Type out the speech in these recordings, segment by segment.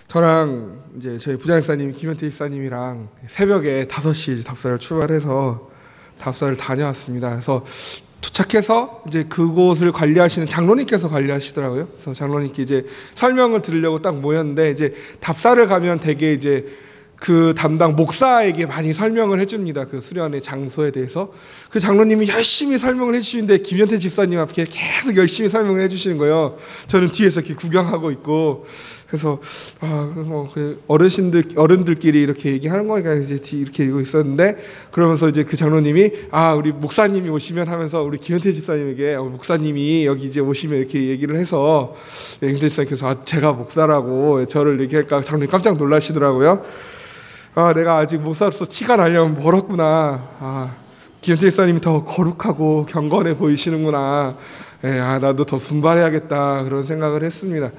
저랑 이제 저희 부장집사님 김현태 집사님이랑 새벽에 5시 답사를 출발해서 답사를 다녀왔습니다. 그래서 도착해서 이제 그곳을 관리하시는 장로님께서 관리하시더라고요. 그래서 장로님께 이제 설명을 들으려고 딱 모였는데, 이제 답사를 가면 되게 이제 그 담당 목사에게 많이 설명을 해줍니다. 그 수련의 장소에 대해서. 그 장로님이 열심히 설명을 해주시는데 김현태 집사님 앞에 계속 열심히 설명을 해주시는 거예요. 저는 뒤에서 이렇게 구경하고 있고. 그래서 어른들끼리 이렇게 얘기하는 거니까 이제 이렇게 이러고 있었는데, 그러면서 이제 그 장로님이 우리 목사님이 오시면 하면서 우리 김현태 집사님에게 목사님이 여기 이제 오시면 이렇게 얘기를 해서, 김현태 집사님께서 제가 목사라고 저를 이렇게 할까 장로님 깜짝 놀라시더라고요. 내가 아직 목사로서 티가 나려면 멀었구나. 김현태 집사님이 더 거룩하고 경건해 보이시는구나. 나도 더 분발해야겠다, 그런 생각을 했습니다.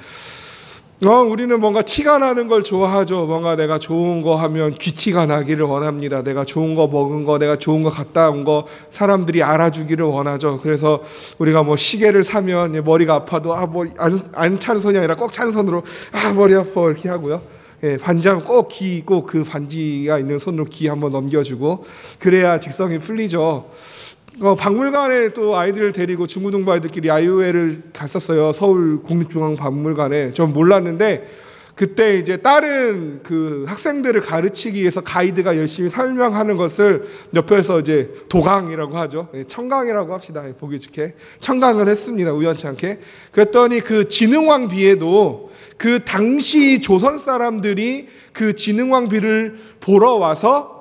우리는 뭔가 티가 나는 걸 좋아하죠. 뭔가 내가 좋은 거 하면 귀티가 나기를 원합니다. 내가 좋은 거 먹은 거, 내가 좋은 거 갔다 온 거 사람들이 알아주기를 원하죠. 그래서 우리가 뭐 시계를 사면 머리가 아파도 머리 안 찬 손이 아니라 꼭 찬 손으로 머리 아파 이렇게 하고요. 반지하면 꼭 그 반지가 있는 손으로 귀 한번 넘겨주고, 그래야 직성이 풀리죠. 박물관에 또 아이들을 데리고 중고등부 아이들끼리 야유회를 갔었어요. 서울 국립중앙박물관에. 전 몰랐는데 그때 이제 다른 그 학생들을 가르치기 위해서 가이드가 열심히 설명하는 것을 옆에서 이제 도강이라고 하죠. 청강이라고 합시다. 보기 좋게 청강을 했습니다. 우연치 않게. 그랬더니 그 진흥왕비에도 그 당시 조선 사람들이 그 진흥왕비를 보러 와서,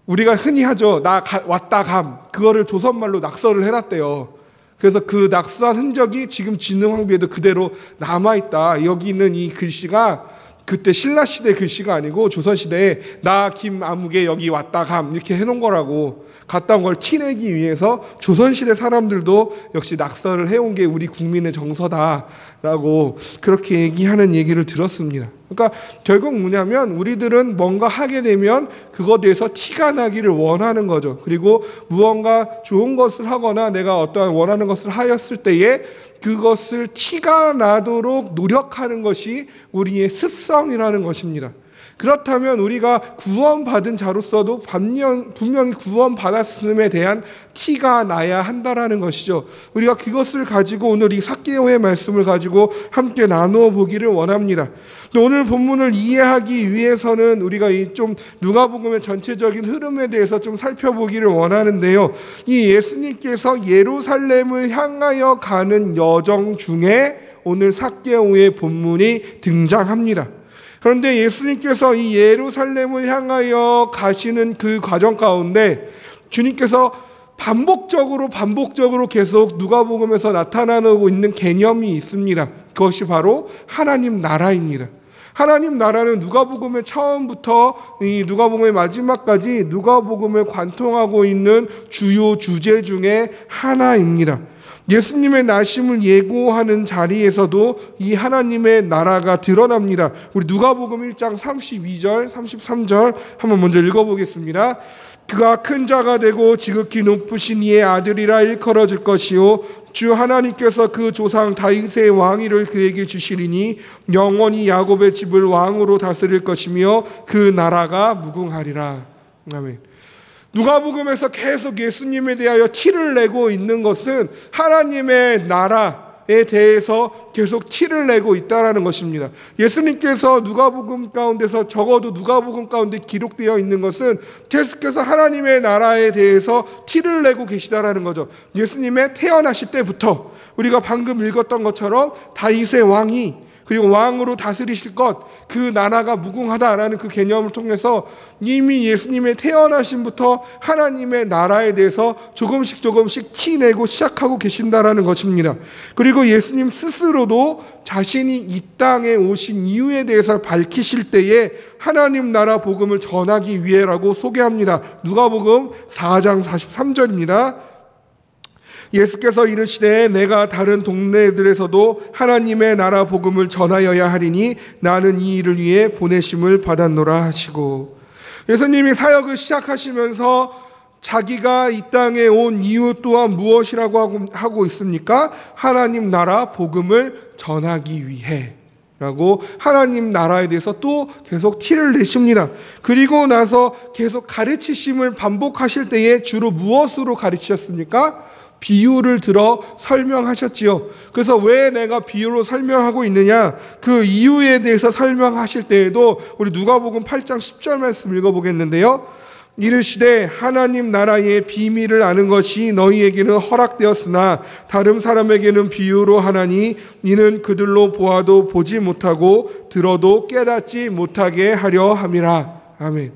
우리가 흔히 하죠. 왔다 감. 그거를 조선말로 낙서를 해놨대요. 그래서 그 낙서한 흔적이 지금 진흥왕비에도 그대로 남아있다. 여기 있는 이 글씨가 그때 신라시대 글씨가 아니고 조선시대에 나 김아무개 여기 왔다 감 이렇게 해놓은 거라고, 갔다 온 걸 티내기 위해서 조선시대 사람들도 역시 낙서를 해온 게 우리 국민의 정서다라고 그렇게 얘기하는 얘기를 들었습니다. 그러니까 결국 뭐냐면 우리들은 뭔가 하게 되면 그것에 대해서 티가 나기를 원하는 거죠. 그리고 무언가 좋은 것을 하거나 내가 어떠한 원하는 것을 하였을 때에 그것을 티가 나도록 노력하는 것이 우리의 습성이라는 것입니다. 그렇다면 우리가 구원받은 자로서도 분명히 구원받았음에 대한 티가 나야 한다라는 것이죠. 우리가 그것을 가지고 오늘 이 삭개오의 말씀을 가지고 함께 나누어 보기를 원합니다. 오늘 본문을 이해하기 위해서는 우리가 좀 누가복음의 전체적인 흐름에 대해서 좀 살펴보기를 원하는데요. 이 예수님께서 예루살렘을 향하여 가는 여정 중에 오늘 삭개오의 본문이 등장합니다. 그런데 예수님께서 이 예루살렘을 향하여 가시는 그 과정 가운데 주님께서 반복적으로 계속 누가복음에서 나타나고 있는 개념이 있습니다. 그것이 바로 하나님 나라입니다. 하나님 나라는 누가복음의 처음부터 이 누가복음의 마지막까지 누가복음을 관통하고 있는 주요 주제 중에 하나입니다. 예수님의 나심을 예고하는 자리에서도 이 하나님의 나라가 드러납니다. 우리 누가복음 1장 32절, 33절 한번 먼저 읽어보겠습니다. 그가 큰 자가 되고 지극히 높으신 이의 아들이라 일컬어질 것이요 주 하나님께서 그 조상 다윗의 왕위를 그에게 주시리니 영원히 야곱의 집을 왕으로 다스릴 것이며 그 나라가 무궁하리라. 아멘. 누가복음에서 계속 예수님에 대하여 티를 내고 있는 것은 하나님의 나라에 대해서 계속 티를 내고 있다는 것입니다. 예수님께서 누가복음 가운데서, 적어도 누가복음 가운데 기록되어 있는 것은 계속해서 하나님의 나라에 대해서 티를 내고 계시다라는 거죠. 예수님의 태어나실 때부터 우리가 방금 읽었던 것처럼 다윗의 왕이, 그리고 왕으로 다스리실 것, 그 나라가 무궁하다라는 그 개념을 통해서 이미 예수님의 태어나심부터 하나님의 나라에 대해서 조금씩 티내고 시작하고 계신다라는 것입니다. 그리고 예수님 스스로도 자신이 이 땅에 오신 이유에 대해서 밝히실 때에 하나님 나라 복음을 전하기 위해라고 소개합니다. 누가복음 4장 43절입니다. 예수께서 이르시되 내가 다른 동네들에서도 하나님의 나라 복음을 전하여야 하리니 나는 이 일을 위해 보내심을 받았노라 하시고, 예수님이 사역을 시작하시면서 자기가 이 땅에 온 이유 또한 무엇이라고 하고 있습니까? 하나님 나라 복음을 전하기 위해. 라고 하나님 나라에 대해서 또 계속 티를 내십니다. 그리고 나서 계속 가르치심을 반복하실 때에 주로 무엇으로 가르치셨습니까? 비유를 들어 설명하셨지요. 그래서 왜 내가 비유로 설명하고 있느냐, 그 이유에 대해서 설명하실 때에도 우리 누가복음 8장 10절 말씀 읽어보겠는데요. 이르시되 하나님 나라의 비밀을 아는 것이 너희에게는 허락되었으나 다른 사람에게는 비유로 하나니 이는 그들로 보아도 보지 못하고 들어도 깨닫지 못하게 하려 함이라. 아멘.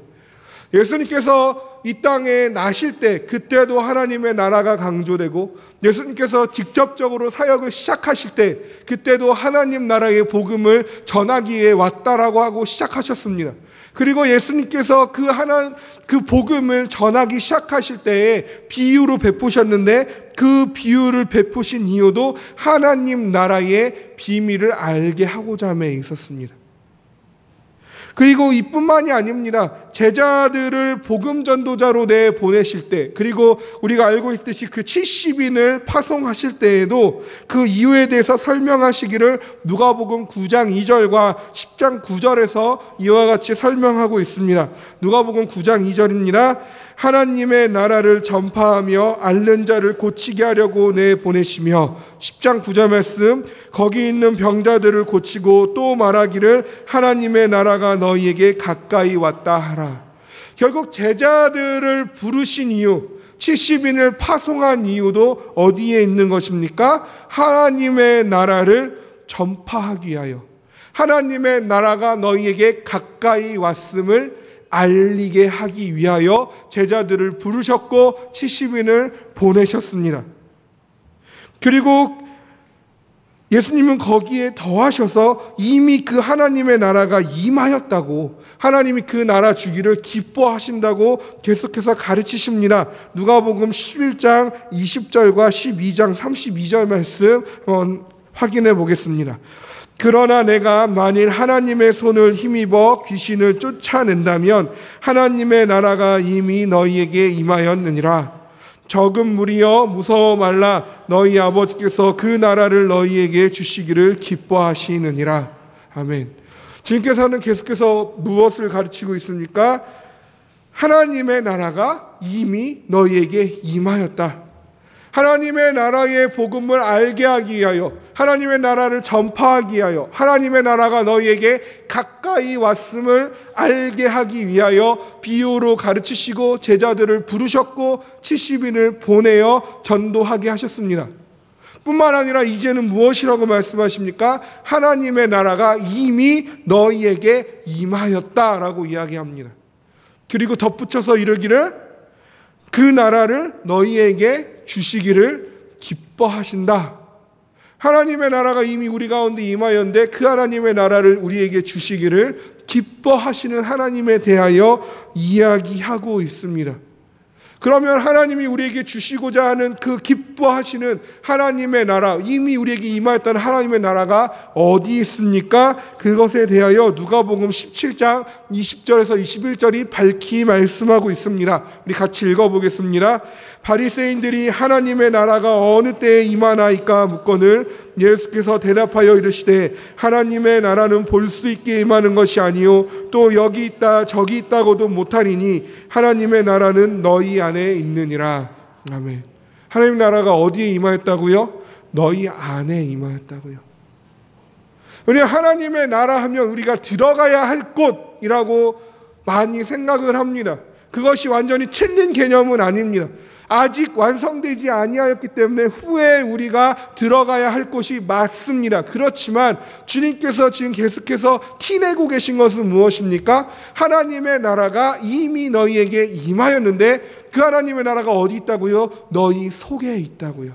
예수님께서 이 땅에 나실 때 그때도 하나님의 나라가 강조되고, 예수님께서 직접적으로 사역을 시작하실 때 그때도 하나님 나라의 복음을 전하기 위해 왔다라고 하고 시작하셨습니다. 그리고 예수님께서 그 복음을 전하기 시작하실 때에 비유로 베푸셨는데, 그 비유를 베푸신 이유도 하나님 나라의 비밀을 알게 하고자 함에 있었습니다. 그리고 이뿐만이 아닙니다. 제자들을 복음 전도자로 내보내실 때, 그리고 우리가 알고 있듯이 그 70인을 파송하실 때에도 그 이유에 대해서 설명하시기를 누가복음 9장 2절과 10장 9절에서 이와 같이 설명하고 있습니다. 누가복음 9장 2절입니다. 하나님의 나라를 전파하며 앓는 자를 고치게 하려고 내보내시며, 10장 9절 말씀, 거기 있는 병자들을 고치고 또 말하기를 하나님의 나라가 너희에게 가까이 왔다 하라. 결국 제자들을 부르신 이유, 70인을 파송한 이유도 어디에 있는 것입니까? 하나님의 나라를 전파하기 위하여, 하나님의 나라가 너희에게 가까이 왔음을 알리게 하기 위하여 제자들을 부르셨고 70인을 보내셨습니다. 그리고 예수님은 거기에 더하셔서 이미 그 하나님의 나라가 임하였다고, 하나님이 그 나라 주기를 기뻐하신다고 계속해서 가르치십니다. 누가복음 11장 20절과 12장 32절 말씀 확인해 보겠습니다. 그러나 내가 만일 하나님의 손을 힘입어 귀신을 쫓아낸다면 하나님의 나라가 이미 너희에게 임하였느니라. 적은 무리여 무서워 말라. 너희 아버지께서 그 나라를 너희에게 주시기를 기뻐하시느니라. 아멘. 주님께서는 계속해서 무엇을 가르치고 있습니까? 하나님의 나라가 이미 너희에게 임하였다. 하나님의 나라의 복음을 알게 하기 위하여, 하나님의 나라를 전파하기 위하여, 하나님의 나라가 너희에게 가까이 왔음을 알게 하기 위하여 비유로 가르치시고 제자들을 부르셨고 70인을 보내어 전도하게 하셨습니다. 뿐만 아니라 이제는 무엇이라고 말씀하십니까? 하나님의 나라가 이미 너희에게 임하였다라고 이야기합니다. 그리고 덧붙여서 이르기를 그 나라를 너희에게 주시기를 기뻐하신다. 하나님의 나라가 이미 우리 가운데 임하였는데 그 하나님의 나라를 우리에게 주시기를 기뻐하시는 하나님에 대하여 이야기하고 있습니다. 그러면 하나님이 우리에게 주시고자 하는 그 기뻐하시는 하나님의 나라, 이미 우리에게 임하였다는 하나님의 나라가 어디 있습니까? 그것에 대하여 누가복음 17장 20절에서 21절이 밝히 말씀하고 있습니다. 우리 같이 읽어보겠습니다. 바리새인들이 하나님의 나라가 어느 때에 임하나이까 묻거늘 예수께서 대답하여 이르시되 하나님의 나라는 볼 수 있게 임하는 것이 아니요 또 여기 있다 저기 있다고도 못하리니 하나님의 나라는 너희 안에 있느니라. 아멘. 하나님 나라가 어디에 임하였다고요? 너희 안에 임하였다고요. 우리 하나님의 나라 하면 우리가 들어가야 할 곳이라고 많이 생각을 합니다. 그것이 완전히 틀린 개념은 아닙니다. 아직 완성되지 아니하였기 때문에 후에 우리가 들어가야 할 곳이 맞습니다. 그렇지만 주님께서 지금 계속해서 티내고 계신 것은 무엇입니까? 하나님의 나라가 이미 너희에게 임하였는데 그 하나님의 나라가 어디 있다고요? 너희 속에 있다고요.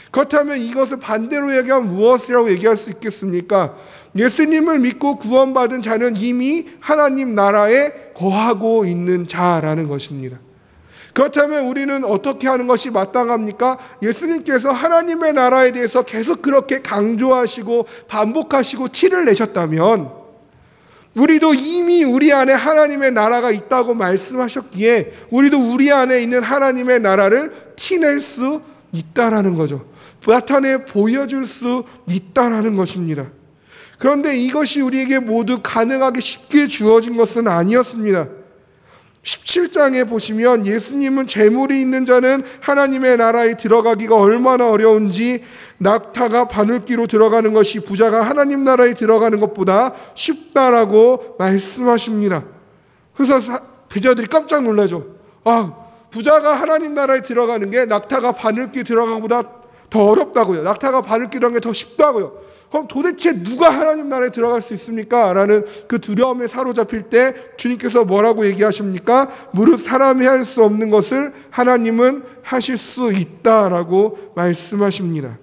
그렇다면 이것을 반대로 얘기하면 무엇이라고 얘기할 수 있겠습니까? 예수님을 믿고 구원받은 자는 이미 하나님 나라에 거하고 있는 자라는 것입니다. 그렇다면 우리는 어떻게 하는 것이 마땅합니까? 예수님께서 하나님의 나라에 대해서 계속 그렇게 강조하시고 반복하시고 티를 내셨다면 우리도 이미 우리 안에 하나님의 나라가 있다고 말씀하셨기에 우리도 우리 안에 있는 하나님의 나라를 티낼 수 있다라는 거죠. 나타내 보여줄 수 있다라는 것입니다. 그런데 이것이 우리에게 모두 가능하게 쉽게 주어진 것은 아니었습니다. 17장에 보시면 예수님은 재물이 있는 자는 하나님의 나라에 들어가기가 얼마나 어려운지, 낙타가 바늘귀로 들어가는 것이 부자가 하나님 나라에 들어가는 것보다 쉽다라고 말씀하십니다. 그래서 제자들이 깜짝 놀라죠. 부자가 하나님 나라에 들어가는 게 낙타가 바늘귀 들어가는 것보다 더 어렵다고요. 낙타가 바늘귀 들어가는 게 더 쉽다고요. 그럼 도대체 누가 하나님 나라에 들어갈 수 있습니까? 라는 그 두려움에 사로잡힐 때 주님께서 뭐라고 얘기하십니까? 무릇 사람이 할 수 없는 것을 하나님은 하실 수 있다라고 말씀하십니다.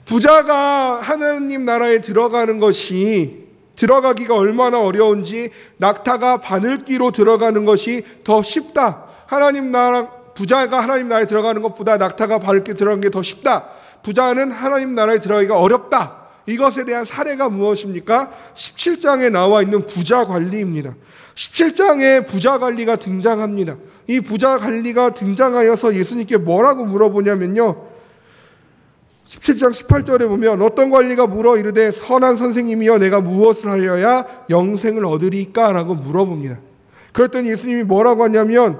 부자가 하나님 나라에 들어가는 것이, 들어가기가 얼마나 어려운지, 낙타가 바늘귀로 들어가는 것이 더 쉽다. 부자가 하나님 나라에 들어가는 것보다 낙타가 바늘귀 들어가는 게 더 쉽다. 부자는 하나님 나라에 들어가기가 어렵다. 이것에 대한 사례가 무엇입니까? 17장에 나와 있는 부자 관리입니다. 17장에 부자 관리가 등장합니다. 이 부자 관리가 등장하여서 예수님께 뭐라고 물어보냐면요, 17장 18절에 보면 어떤 관리가 물어 이르되 선한 선생님이여 내가 무엇을 하여야 영생을 얻으리까? 라고 물어봅니다. 그랬더니 예수님이 뭐라고 하냐면,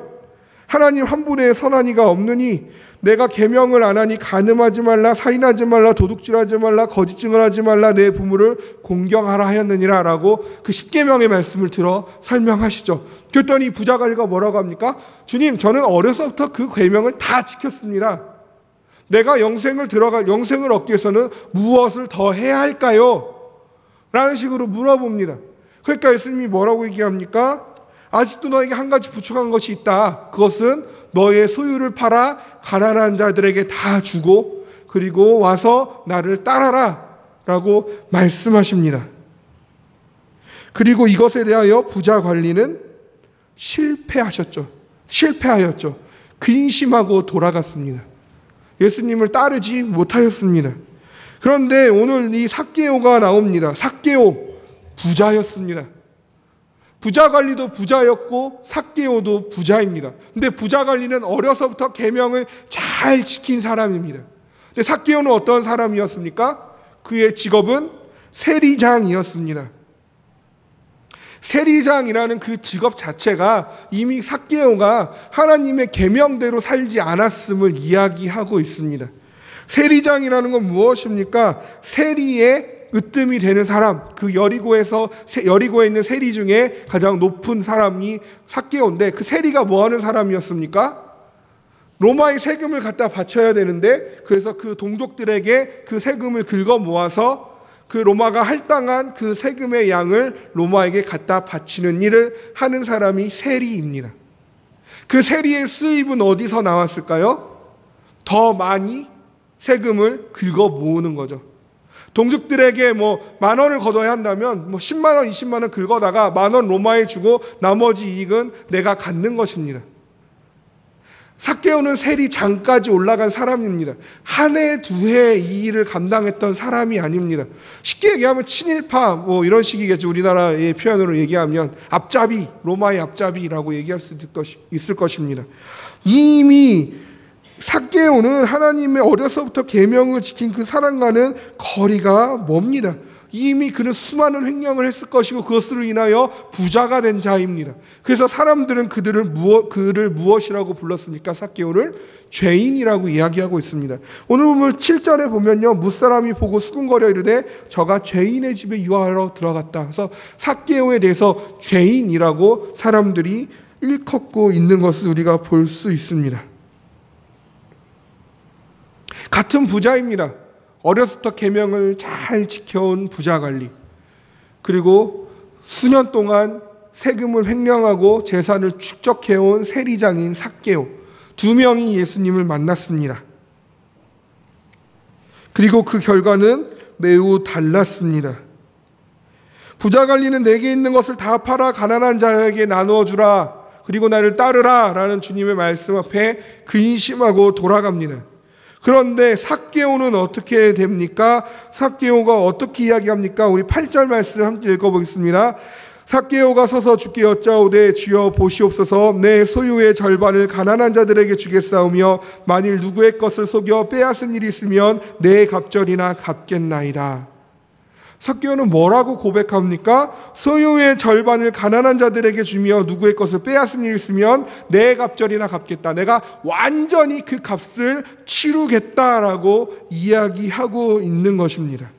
하나님 한 분의 선한 이가 없느니 내가 계명을 안 하니 간음하지 말라, 살인하지 말라, 도둑질하지 말라, 거짓 증언하지 말라, 내 부모를 공경하라 하였느니라 라고 그 10계명의 말씀을 들어 설명하시죠. 그랬더니 부자 관리가 뭐라고 합니까? 주님, 저는 어려서부터 그 계명을 다 지켰습니다. 내가 영생을 얻기 위해서는 무엇을 더 해야 할까요? 라는 식으로 물어봅니다. 그러니까 예수님이 뭐라고 얘기합니까? 아직도 너에게 한 가지 부족한 것이 있다. 그것은 너의 소유를 팔아 가난한 자들에게 다 주고 그리고 와서 나를 따라라 라고 말씀하십니다. 그리고 이것에 대하여 부자 관리는 실패하였죠. 근심하고 돌아갔습니다. 예수님을 따르지 못하였습니다. 그런데 오늘 이 삭개오가 나옵니다. 삭개오, 부자였습니다. 부자 관리도 부자였고 삭개오도 부자입니다. 근데 부자 관리는 어려서부터 계명을 잘 지킨 사람입니다. 근데 삭개오는 어떤 사람이었습니까? 그의 직업은 세리장이었습니다. 세리장이라는 그 직업 자체가 이미 삭개오가 하나님의 계명대로 살지 않았음을 이야기하고 있습니다. 세리장이라는 건 무엇입니까? 세리의 으뜸이 되는 사람, 그 여리고에 있는 세리 중에 가장 높은 사람이 삭개오인데, 그 세리가 뭐 하는 사람이었습니까? 로마의 세금을 갖다 바쳐야 되는데, 그래서 그 동족들에게 그 세금을 긁어 모아서 그 로마가 할당한 그 세금의 양을 로마에게 갖다 바치는 일을 하는 사람이 세리입니다. 그 세리의 수입은 어디서 나왔을까요? 더 많이 세금을 긁어 모으는 거죠. 동족들에게 10,000원을 걷어야 한다면 10만 원, 20만 원 긁어다가 10,000원 로마에 주고 나머지 이익은 내가 갖는 것입니다. 삭개오는 세리장까지 올라간 사람입니다. 한 해, 두 해 이 일을 감당했던 사람이 아닙니다. 쉽게 얘기하면 친일파 이런 식이겠죠. 우리나라의 표현으로 얘기하면 앞잡이, 로마의 앞잡이라고 얘기할 수 있을 것입니다. 이미 삭개오는 하나님의 어려서부터 계명을 지킨 그 사람과는 거리가 멉니다. 이미 그는 수많은 횡령을 했을 것이고 그것으로 인하여 부자가 된 자입니다. 그래서 사람들은 그를 무엇이라고 불렀습니까? 삭개오를 죄인이라고 이야기하고 있습니다. 오늘 보면 7절에 보면요, 무사람이 보고 수군거려 이르되 저가 죄인의 집에 유하러 들어갔다. 그래서 삭개오에 대해서 죄인이라고 사람들이 일컫고 있는 것을 우리가 볼 수 있습니다. 같은 부자입니다. 어려서부터 계명을 잘 지켜온 부자 관리, 그리고 수년 동안 세금을 횡령하고 재산을 축적해온 세리장인 삭개오, 두 명이 예수님을 만났습니다. 그리고 그 결과는 매우 달랐습니다. 부자 관리는 내게 있는 것을 다 팔아 가난한 자에게 나누어 주라, 그리고 나를 따르라 라는 주님의 말씀 앞에 근심하고 돌아갑니다. 그런데 삭개오는 어떻게 됩니까? 삭개오가 어떻게 이야기합니까? 우리 8절 말씀 함께 읽어보겠습니다. 삭개오가 서서 주께 여짜오되 주여 보시옵소서, 내 소유의 절반을 가난한 자들에게 주겠사오며 만일 누구의 것을 속여 빼앗은 일이 있으면 내 갑절이나 갚겠나이다. 삭개오는 뭐라고 고백합니까? 소유의 절반을 가난한 자들에게 주며 누구의 것을 빼앗은 일이 있으면 내 갑절이나 갚겠다. 내가 완전히 그 값을 치르겠다라고 이야기하고 있는 것입니다.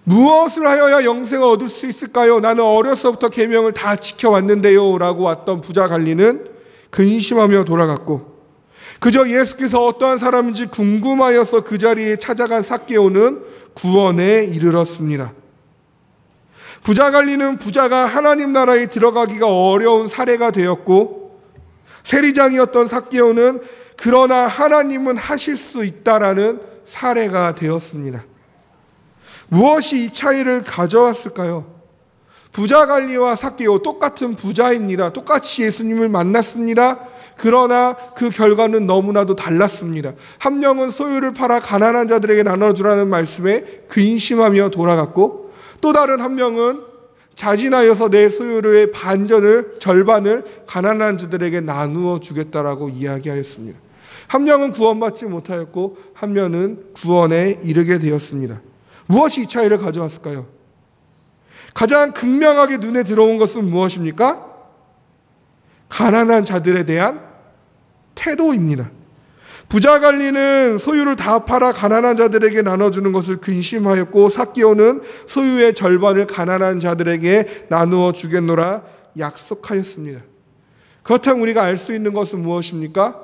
무엇을 하여야 영생을 얻을 수 있을까요? 나는 어려서부터 계명을 다 지켜왔는데요 라고 왔던 부자 관리는 근심하며 돌아갔고, 그저 예수께서 어떠한 사람인지 궁금하여서 그 자리에 찾아간 삭개오는 구원에 이르렀습니다. 부자 관리는 부자가 하나님 나라에 들어가기가 어려운 사례가 되었고, 세리장이었던 삭개오는 그러나 하나님은 하실 수 있다라는 사례가 되었습니다. 무엇이 이 차이를 가져왔을까요? 부자 관리와 삭개오 똑같은 부자입니다. 똑같이 예수님을 만났습니다. 그러나 그 결과는 너무나도 달랐습니다. 한 명은 소유를 팔아 가난한 자들에게 나눠주라는 말씀에 근심하며 돌아갔고, 또 다른 한 명은 자진하여서 내 소유의 절반을 가난한 자들에게 나누어 주겠다라고 이야기하였습니다. 한 명은 구원받지 못하였고 한 명은 구원에 이르게 되었습니다. 무엇이 이 차이를 가져왔을까요? 가장 극명하게 눈에 들어온 것은 무엇입니까? 가난한 자들에 대한 태도입니다. 부자 관리는 소유를 다 팔아 가난한 자들에게 나눠주는 것을 근심하였고, 삭개오는 소유의 절반을 가난한 자들에게 나누어 주겠노라 약속하였습니다. 그렇다면 우리가 알 수 있는 것은 무엇입니까?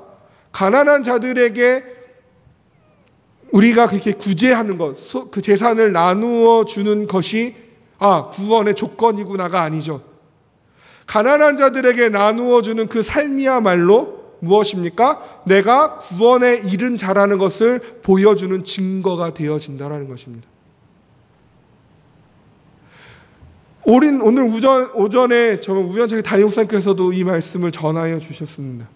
가난한 자들에게 우리가 그렇게 구제하는 것, 그 재산을 나누어 주는 것이 구원의 조건이구나가 아니죠. 가난한 자들에게 나누어 주는 그 삶이야말로 무엇입니까? 내가 구원에 이른 자라는 것을 보여주는 증거가 되어진다는 것입니다. 오늘 오전에 우연찮게 담임목사님께서도 이 말씀을 전하여 주셨습니다.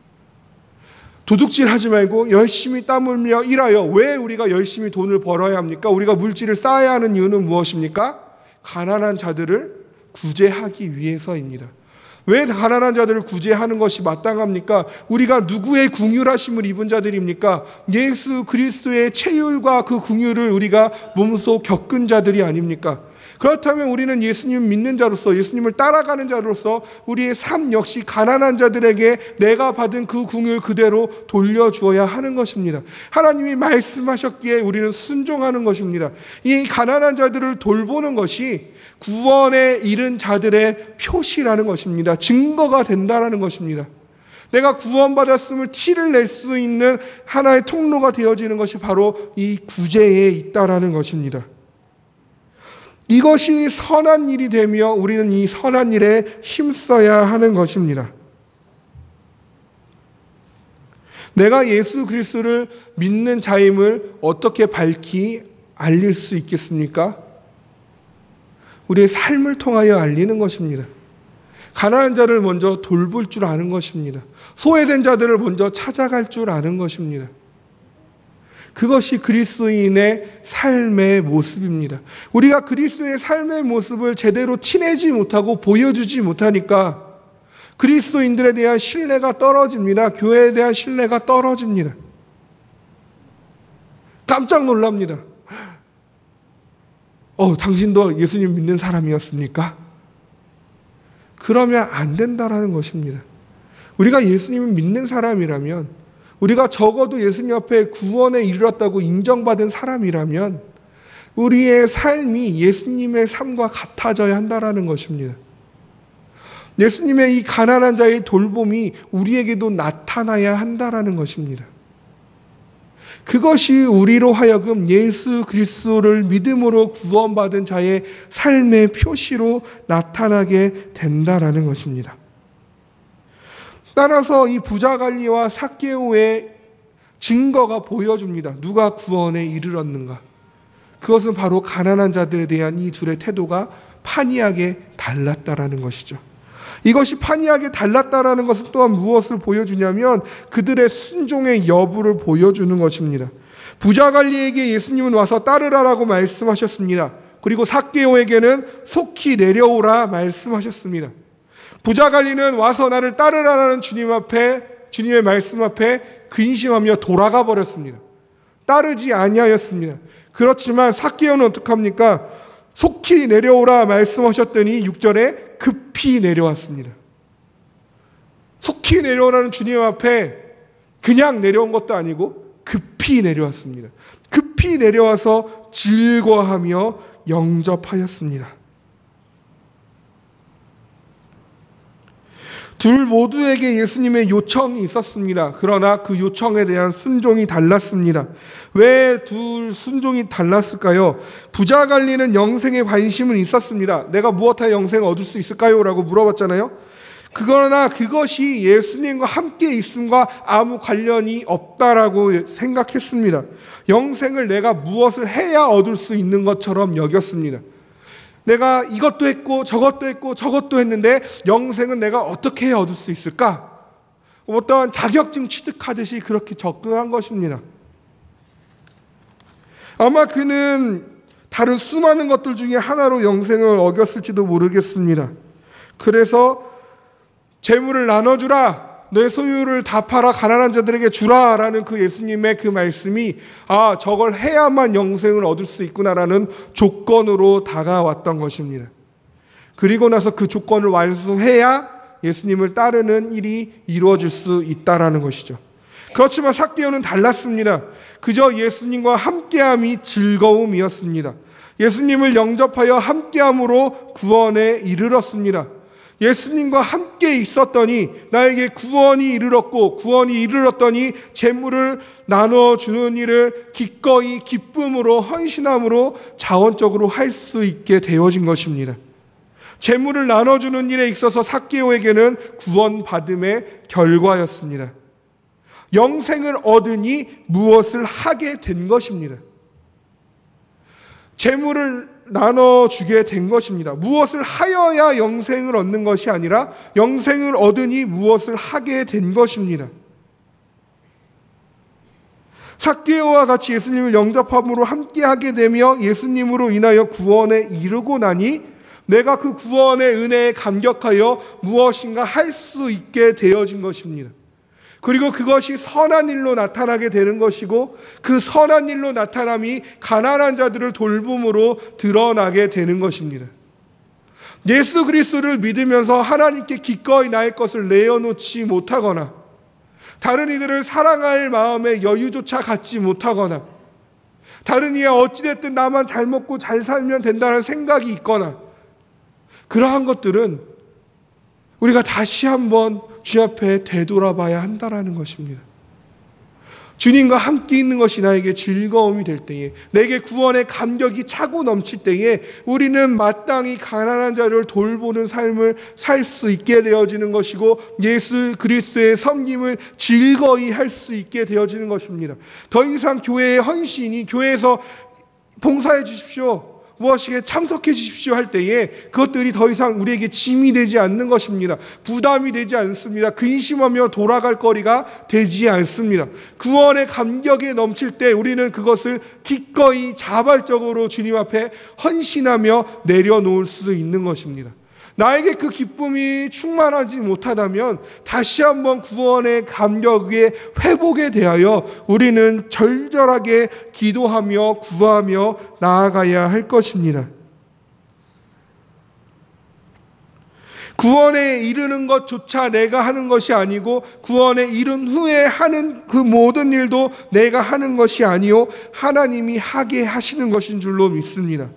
도둑질하지 말고 열심히 땀 흘려 일하여. 왜 우리가 열심히 돈을 벌어야 합니까? 우리가 물질을 쌓아야 하는 이유는 무엇입니까? 가난한 자들을 구제하기 위해서입니다. 왜 가난한 자들을 구제하는 것이 마땅합니까? 우리가 누구의 긍휼하심을 입은 자들입니까? 예수 그리스도의 체휼과 그 긍휼을 우리가 몸소 겪은 자들이 아닙니까? 그렇다면 우리는 예수님을 믿는 자로서, 예수님을 따라가는 자로서 우리의 삶 역시 가난한 자들에게 내가 받은 그 긍휼 그대로 돌려주어야 하는 것입니다. 하나님이 말씀하셨기에 우리는 순종하는 것입니다. 이 가난한 자들을 돌보는 것이 구원에 이른 자들의 표시라는 것입니다. 증거가 된다는 것입니다. 내가 구원받았음을 티를 낼 수 있는 하나의 통로가 되어지는 것이 바로 이 구제에 있다라는 것입니다. 이것이 선한 일이 되며 우리는 이 선한 일에 힘써야 하는 것입니다. 내가 예수 그리스도를 믿는 자임을 어떻게 밝히 알릴 수 있겠습니까? 우리의 삶을 통하여 알리는 것입니다. 가난한 자를 먼저 돌볼 줄 아는 것입니다. 소외된 자들을 먼저 찾아갈 줄 아는 것입니다. 그것이 그리스도인의 삶의 모습입니다. 우리가 그리스도의 삶의 모습을 제대로 티내지 못하고 보여주지 못하니까 그리스도인들에 대한 신뢰가 떨어집니다. 교회에 대한 신뢰가 떨어집니다. 깜짝 놀랍니다. 당신도 예수님 믿는 사람이었습니까? 그러면 안 된다라는 것입니다. 우리가 예수님을 믿는 사람이라면, 우리가 적어도 예수님 앞에 구원에 이르렀다고 인정받은 사람이라면 우리의 삶이 예수님의 삶과 같아져야 한다는 것입니다. 예수님의 이 가난한 자의 돌봄이 우리에게도 나타나야 한다는 것입니다. 그것이 우리로 하여금 예수 그리스도를 믿음으로 구원받은 자의 삶의 표시로 나타나게 된다는 것입니다. 따라서 이 부자 관리와 삭개오의 증거가 보여줍니다. 누가 구원에 이르렀는가? 그것은 바로 가난한 자들에 대한 이 둘의 태도가 판이하게 달랐다라는 것이죠. 이것이 판이하게 달랐다라는 것은 또한 무엇을 보여주냐면 그들의 순종의 여부를 보여주는 것입니다. 부자 관리에게 예수님은 와서 따르라라고 말씀하셨습니다. 그리고 삭개오에게는 속히 내려오라 말씀하셨습니다. 부자 관리는 와서 나를 따르라라는 주님의 말씀 앞에 근심하며 돌아가 버렸습니다. 따르지 아니하였습니다. 그렇지만 삭개오는 어떡합니까? 속히 내려오라 말씀하셨더니 6절에 급히 내려왔습니다. 속히 내려오라는 주님 앞에 그냥 내려온 것도 아니고 급히 내려왔습니다. 급히 내려와서 즐거워하며 영접하였습니다. 둘 모두에게 예수님의 요청이 있었습니다. 그러나 그 요청에 대한 순종이 달랐습니다. 왜 둘 순종이 달랐을까요? 부자 관리는 영생에 관심은 있었습니다. 내가 무엇하여 영생을 얻을 수 있을까요? 라고 물어봤잖아요. 그러나 그것이 예수님과 함께 있음과 아무 관련이 없다라고 생각했습니다. 영생을 내가 무엇을 해야 얻을 수 있는 것처럼 여겼습니다. 내가 이것도 했고 저것도 했고 저것도 했는데 영생은 내가 어떻게 해야 얻을 수 있을까? 어떠한 자격증 취득하듯이 그렇게 접근한 것입니다. 아마 그는 다른 수많은 것들 중에 하나로 영생을 어겼을지도 모르겠습니다. 그래서 재물을 나눠주라, 내 소유를 다 팔아 가난한 자들에게 주라라는 그 예수님의 그 말씀이 저걸 해야만 영생을 얻을 수 있구나라는 조건으로 다가왔던 것입니다. 그리고 나서 그 조건을 완수해야 예수님을 따르는 일이 이루어질 수 있다라는 것이죠. 그렇지만 삭개오는 달랐습니다. 그저 예수님과 함께함이 즐거움이었습니다. 예수님을 영접하여 함께함으로 구원에 이르렀습니다. 예수님과 함께 있었더니 나에게 구원이 이르렀고, 구원이 이르렀더니 재물을 나눠주는 일을 기꺼이 기쁨으로 헌신함으로 자원적으로 할 수 있게 되어진 것입니다. 재물을 나눠주는 일에 있어서 삭개오에게는 구원받음의 결과였습니다. 영생을 얻으니 무엇을 하게 된 것입니다. 재물을 나눠주게 된 것입니다. 무엇을 하여야 영생을 얻는 것이 아니라 영생을 얻으니 무엇을 하게 된 것입니다. 삭개오와 같이 예수님을 영접함으로 함께하게 되며 예수님으로 인하여 구원에 이르고 나니 내가 그 구원의 은혜에 감격하여 무엇인가 할 수 있게 되어진 것입니다. 그리고 그것이 선한 일로 나타나게 되는 것이고, 그 선한 일로 나타남이 가난한 자들을 돌봄으로 드러나게 되는 것입니다. 예수 그리스도를 믿으면서 하나님께 기꺼이 나의 것을 내어놓지 못하거나, 다른 이들을 사랑할 마음의 여유조차 갖지 못하거나, 다른 이야 어찌됐든 나만 잘 먹고 잘 살면 된다는 생각이 있거나, 그러한 것들은 우리가 다시 한번 주 앞에 되돌아봐야 한다라는 것입니다. 주님과 함께 있는 것이 나에게 즐거움이 될 때에, 내게 구원의 감격이 차고 넘칠 때에 우리는 마땅히 가난한 자를 돌보는 삶을 살 수 있게 되어지는 것이고, 예수 그리스도의 섬김을 즐거이 할 수 있게 되어지는 것입니다. 더 이상 교회의 헌신이, 교회에서 봉사해 주십시오, 무엇이게 참석해 주십시오 할 때에 그것들이 더 이상 우리에게 짐이 되지 않는 것입니다. 부담이 되지 않습니다. 근심하며 돌아갈 거리가 되지 않습니다. 구원의 감격에 넘칠 때 우리는 그것을 기꺼이 자발적으로 주님 앞에 헌신하며 내려놓을 수 있는 것입니다. 나에게 그 기쁨이 충만하지 못하다면 다시 한번 구원의 감격에 회복에 대하여 우리는 절절하게 기도하며 구하며 나아가야 할 것입니다. 구원에 이르는 것조차 내가 하는 것이 아니고, 구원에 이른 후에 하는 그 모든 일도 내가 하는 것이 아니요 하나님이 하게 하시는 것인 줄로 믿습니다.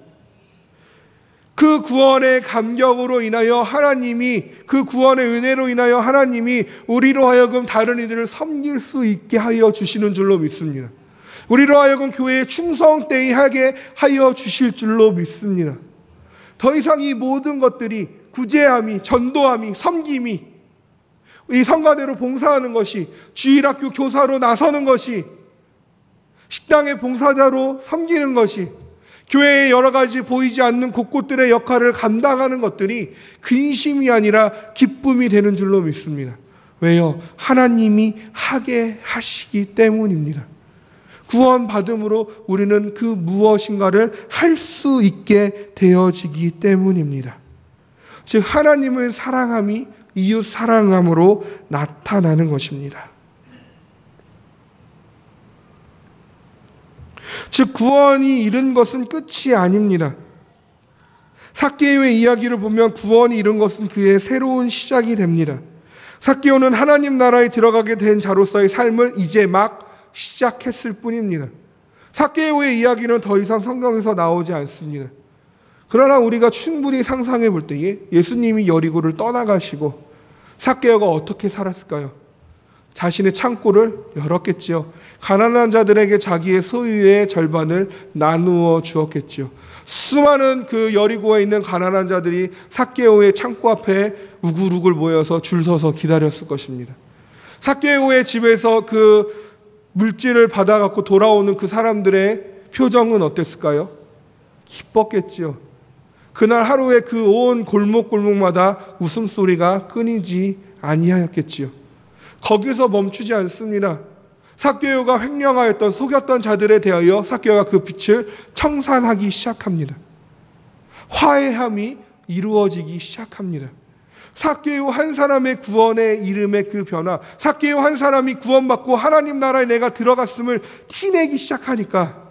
그 구원의 감격으로 인하여 하나님이, 그 구원의 은혜로 인하여 하나님이 우리로 하여금 다른 이들을 섬길 수 있게 하여 주시는 줄로 믿습니다. 우리로 하여금 교회에 충성되이 하게 하여 주실 줄로 믿습니다. 더 이상 이 모든 것들이, 구제함이, 전도함이, 섬김이, 이 성가대로 봉사하는 것이, 주일학교 교사로 나서는 것이, 식당의 봉사자로 섬기는 것이, 교회의 여러 가지 보이지 않는 곳곳들의 역할을 감당하는 것들이 근심이 아니라 기쁨이 되는 줄로 믿습니다. 왜요? 하나님이 하게 하시기 때문입니다. 구원받음으로 우리는 그 무엇인가를 할 수 있게 되어지기 때문입니다. 즉 하나님을 사랑함이 이웃 사랑함으로 나타나는 것입니다. 즉 구원이 이른 것은 끝이 아닙니다. 삭개오의 이야기를 보면 구원이 이른 것은 그의 새로운 시작이 됩니다. 삭개오는 하나님 나라에 들어가게 된 자로서의 삶을 이제 막 시작했을 뿐입니다. 삭개오의 이야기는 더 이상 성경에서 나오지 않습니다. 그러나 우리가 충분히 상상해 볼 때에 예수님이 여리고를 떠나가시고 삭개오가 어떻게 살았을까요? 자신의 창고를 열었겠지요. 가난한 자들에게 자기의 소유의 절반을 나누어 주었겠지요. 수많은 그 여리고에 있는 가난한 자들이 삭개오의 창고 앞에 우글우글 모여서 줄 서서 기다렸을 것입니다. 삭개오의 집에서 그 물질을 받아갖고 돌아오는 그 사람들의 표정은 어땠을까요? 기뻤겠지요. 그날 하루에 그 온 골목골목마다 웃음소리가 끊이지 아니하였겠지요. 거기서 멈추지 않습니다. 삭개오가 횡령하였던 속였던 자들에 대하여 삭개오가 그 빛을 청산하기 시작합니다. 화해함이 이루어지기 시작합니다. 삭개오 한 사람의 구원의 이름의 그 변화, 삭개오 한 사람이 구원받고 하나님 나라에 내가 들어갔음을 티내기 시작하니까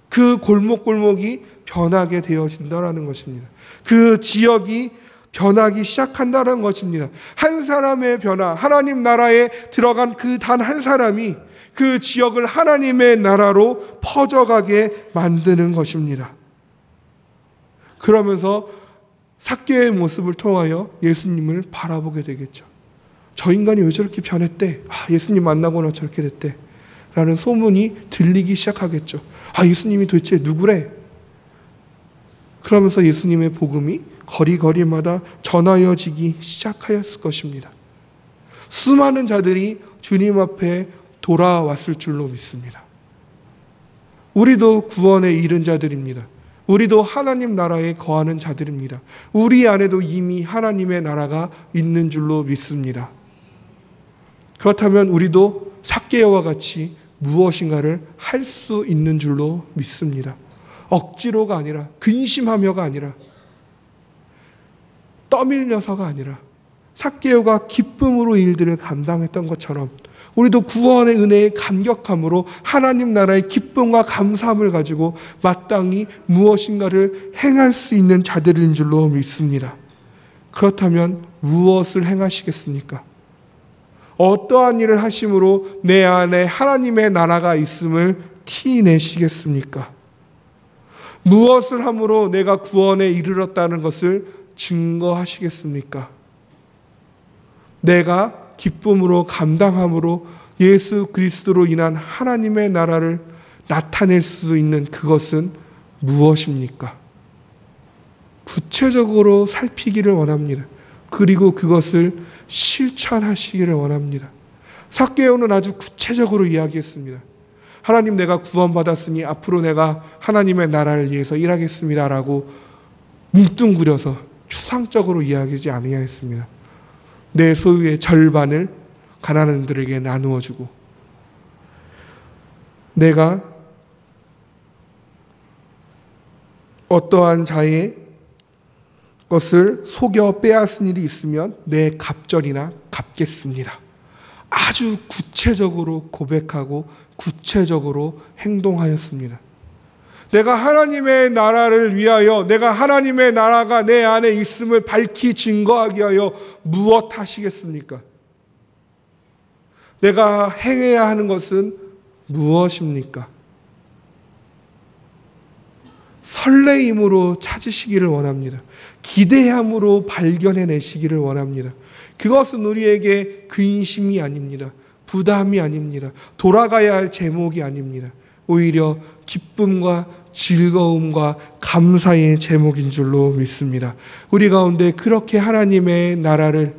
그 골목골목이 변하게 되어진다는 것입니다. 그 지역이 변하기 시작한다는 것입니다. 한 사람의 변화, 하나님 나라에 들어간 그 단 한 사람이 그 지역을 하나님의 나라로 퍼져가게 만드는 것입니다. 그러면서 삭개오의 모습을 통하여 예수님을 바라보게 되겠죠. 저 인간이 왜 저렇게 변했대? 예수님 만나고는 저렇게 됐대. 라는 소문이 들리기 시작하겠죠. 예수님이 도대체 누구래? 그러면서 예수님의 복음이 거리거리마다 전하여지기 시작하였을 것입니다. 수많은 자들이 주님 앞에 돌아왔을 줄로 믿습니다. 우리도 구원에 이른 자들입니다. 우리도 하나님 나라에 거하는 자들입니다. 우리 안에도 이미 하나님의 나라가 있는 줄로 믿습니다. 그렇다면 우리도 삭개오와 같이 무엇인가를 할 수 있는 줄로 믿습니다. 억지로가 아니라, 근심하며가 아니라, 떠밀려서가 아니라 삭개오가 기쁨으로 일들을 감당했던 것처럼 우리도 구원의 은혜에 감격함으로 하나님 나라의 기쁨과 감사함을 가지고 마땅히 무엇인가를 행할 수 있는 자들인 줄로 믿습니다. 그렇다면 무엇을 행하시겠습니까? 어떠한 일을 하심으로 내 안에 하나님의 나라가 있음을 티내시겠습니까? 무엇을 함으로 내가 구원에 이르렀다는 것을 증거하시겠습니까? 내가 기쁨으로 감당함으로 예수 그리스도로 인한 하나님의 나라를 나타낼 수 있는 그것은 무엇입니까? 구체적으로 살피기를 원합니다. 그리고 그것을 실천하시기를 원합니다. 삭개오는 아주 구체적으로 이야기했습니다. 하나님, 내가 구원받았으니 앞으로 내가 하나님의 나라를 위해서 일하겠습니다 라고 뭉뚱그려서 추상적으로 이야기하지 아니하였습니다. 내 소유의 절반을 가난한 자들에게 나누어 주고, 내가 어떠한 자의 것을 속여 빼앗은 일이 있으면 내 갑절이나 갚겠습니다. 아주 구체적으로 고백하고 구체적으로 행동하였습니다. 내가 하나님의 나라를 위하여, 내가 하나님의 나라가 내 안에 있음을 밝히 증거하기 위하여 무엇 하시겠습니까? 내가 행해야 하는 것은 무엇입니까? 설레임으로 찾으시기를 원합니다. 기대함으로 발견해내시기를 원합니다. 그것은 우리에게 근심이 아닙니다. 부담이 아닙니다. 돌아가야 할 제목이 아닙니다. 오히려 기쁨과 즐거움과 감사의 제목인 줄로 믿습니다. 우리 가운데 그렇게 하나님의 나라를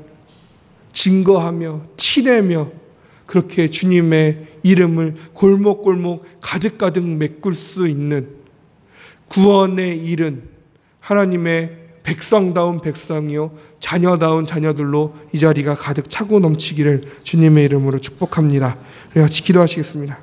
증거하며 티내며 그렇게 주님의 이름을 골목골목 가득가득 메꿀 수 있는 구원에 이른 하나님의 백성다운 백성이요 자녀다운 자녀들로 이 자리가 가득 차고 넘치기를 주님의 이름으로 축복합니다. 우리 같이 기도하시겠습니다.